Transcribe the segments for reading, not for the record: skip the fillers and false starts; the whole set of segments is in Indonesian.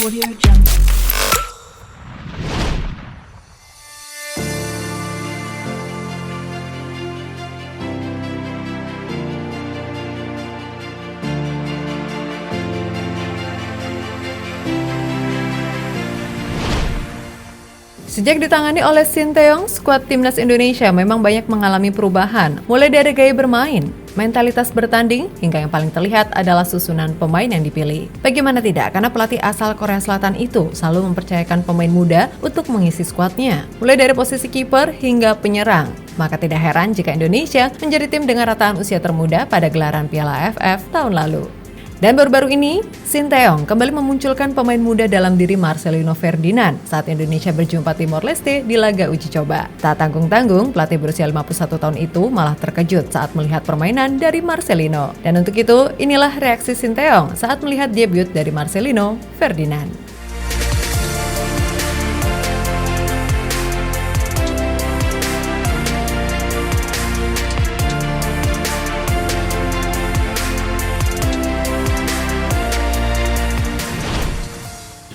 Audio Jungle. Sejak ditangani oleh Sinteyong, skuad timnas Indonesia memang banyak mengalami perubahan, mulai dari gaya bermain, mentalitas bertanding, hingga yang paling terlihat adalah susunan pemain yang dipilih. Bagaimana tidak, karena pelatih asal Korea Selatan itu selalu mempercayakan pemain muda untuk mengisi skuadnya, mulai dari posisi kiper hingga penyerang. Maka tidak heran jika Indonesia menjadi tim dengan rataan usia termuda pada gelaran Piala AFF tahun lalu. Dan baru-baru ini, Sinteyong kembali memunculkan pemain muda dalam diri Marcelino Ferdinand saat Indonesia berjumpa Timor Leste di laga uji coba. Tak tanggung-tanggung, pelatih berusia 51 tahun itu malah terkejut saat melihat permainan dari Marcelino. Dan untuk itu, inilah reaksi Sinteyong saat melihat debut dari Marcelino Ferdinand.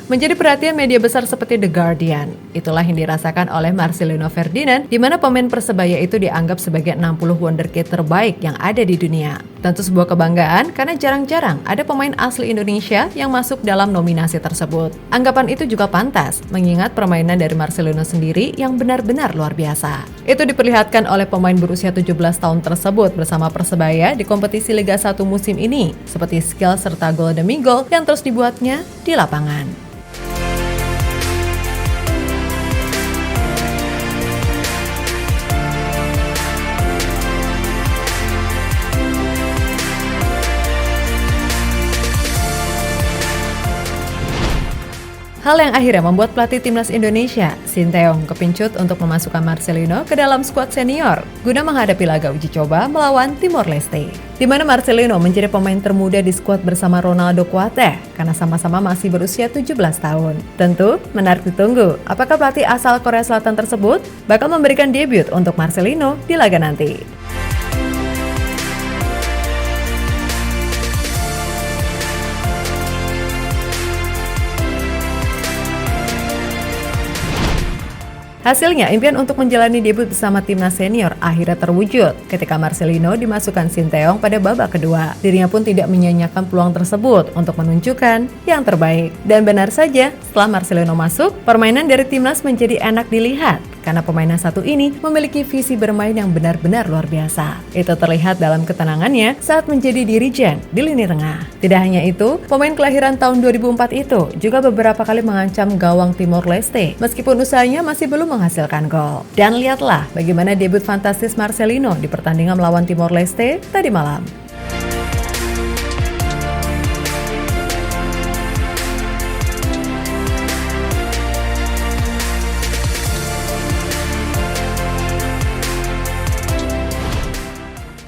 Menjadi perhatian media besar seperti The Guardian. Itulah yang dirasakan oleh Marcelino Ferdinand, di mana pemain Persebaya itu dianggap sebagai 60 wonderkid terbaik yang ada di dunia. Tentu sebuah kebanggaan karena jarang-jarang ada pemain asli Indonesia yang masuk dalam nominasi tersebut. Anggapan itu juga pantas, mengingat permainan dari Marcelino sendiri yang benar-benar luar biasa. Itu diperlihatkan oleh pemain berusia 17 tahun tersebut bersama Persebaya di kompetisi Liga 1 musim ini, seperti skill serta gol demi gol yang terus dibuatnya di lapangan. Hal yang akhirnya membuat pelatih timnas Indonesia, Sinteyong, kepincut untuk memasukkan Marcelino ke dalam skuad senior guna menghadapi laga uji coba melawan Timor Leste, di mana Marcelino menjadi pemain termuda di skuad bersama Ronaldo Kuateh karena sama-sama masih berusia 17 tahun. Tentu menarik ditunggu apakah pelatih asal Korea Selatan tersebut bakal memberikan debut untuk Marcelino di laga nanti. Hasilnya, impian untuk menjalani debut bersama timnas senior akhirnya terwujud ketika Marcelino dimasukkan Sinteyong pada babak kedua. Dirinya pun tidak menyia-nyiakan peluang tersebut untuk menunjukkan yang terbaik. Dan benar saja, setelah Marcelino masuk, permainan dari timnas menjadi enak dilihat karena pemain yang satu ini memiliki visi bermain yang benar-benar luar biasa. Itu terlihat dalam ketenangannya saat menjadi dirijen di lini tengah. Tidak hanya itu, pemain kelahiran tahun 2004 itu juga beberapa kali mengancam gawang Timor Leste meskipun usahanya masih belum menghasilkan gol. Dan lihatlah bagaimana debut fantastis Marcelino di pertandingan melawan Timor Leste tadi malam.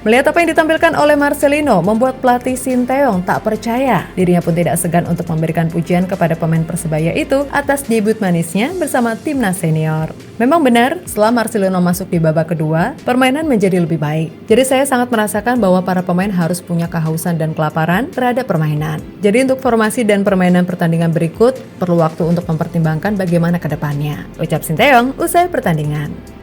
Melihat apa yang ditampilkan oleh Marcelino membuat pelatih Sinteyong tak percaya. Dirinya pun tidak segan untuk memberikan pujian kepada pemain Persebaya itu atas debut manisnya bersama timnas senior. Memang benar, setelah Marcelino masuk di babak kedua, permainan menjadi lebih baik. Jadi saya sangat merasakan bahwa para pemain harus punya kehausan dan kelaparan terhadap permainan. Jadi untuk formasi dan permainan pertandingan berikut, perlu waktu untuk mempertimbangkan bagaimana ke depannya, ucap Sinteyong usai pertandingan.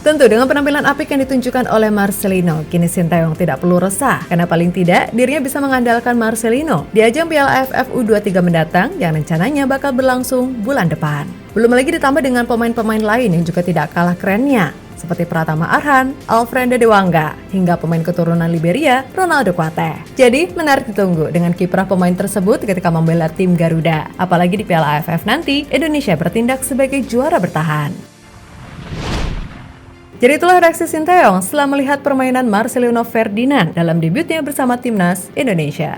Tentu dengan penampilan apik yang ditunjukkan oleh Marcelino, kini Sinteyong tidak perlu resah karena paling tidak dirinya bisa mengandalkan Marcelino di ajang Piala AFF U23 mendatang yang rencananya bakal berlangsung bulan depan. Belum lagi ditambah dengan pemain-pemain lain yang juga tidak kalah kerennya, seperti Pratama Arhan, Alfredo Dewangga, hingga pemain keturunan Liberia, Ronaldo Kuateh. Jadi menarik ditunggu dengan kiprah pemain tersebut ketika membela tim Garuda. Apalagi di Piala AFF nanti, Indonesia bertindak sebagai juara bertahan. Jadi itulah reaksi Sinteyong setelah melihat permainan Marcelino Ferdinand dalam debutnya bersama timnas Indonesia.